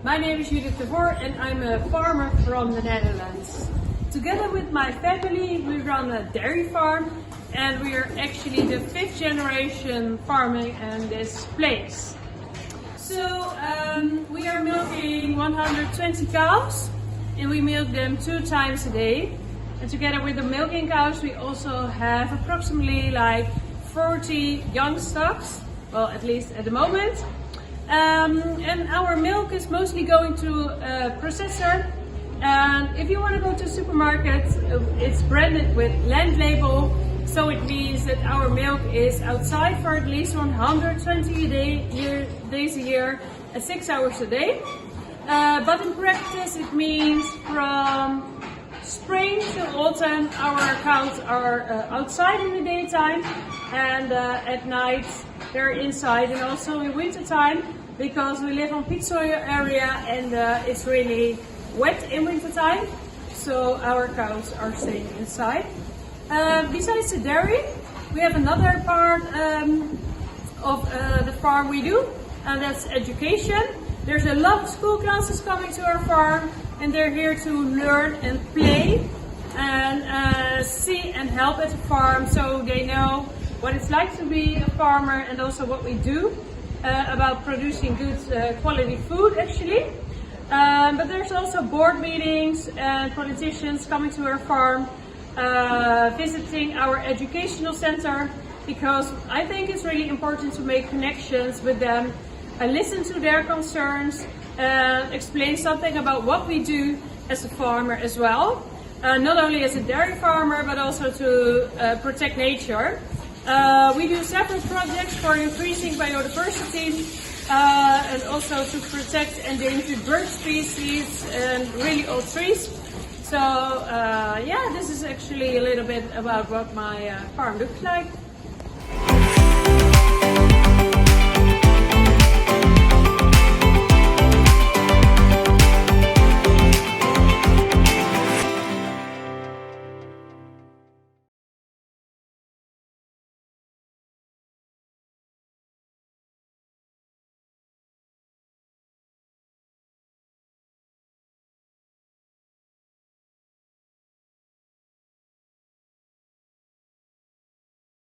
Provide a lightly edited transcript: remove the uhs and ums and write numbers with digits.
My name is Judith De Vor and I'm a farmer from the Netherlands. Together with my family we run a dairy farm and we are actually the 5th generation farming in this place. So we are milking 120 cows and we milk them 2 times a day. And together with the milking cows we also have approximately like 40 young stocks, well at least at the moment. And our milk is mostly going to a processor, and if you want to go to a supermarket it's branded with land label, so it means that our milk is outside for at least 120 days a year and 6 hours a day. But in practice it means from spring to autumn our cows are outside in the daytime, and at night they're inside, and also in winter time because we live on peat soil area and it's really wet in winter time, so our cows are staying inside. Besides the dairy we have another part of the farm we do, and that's education. There's a lot of school classes coming to our farm and they're here to learn and play and see and help at the farm, so they know what it's like to be a farmer and also what we do about producing good quality food actually. But there's also board meetings and politicians coming to our farm, visiting our educational center, because I think it's really important to make connections with them and listen to their concerns and explain something about what we do as a farmer as well. Not only as a dairy farmer but also to protect nature. We do several projects for increasing biodiversity and also to protect endangered bird species and really old trees. So yeah, this is actually a little bit about what my farm looks like.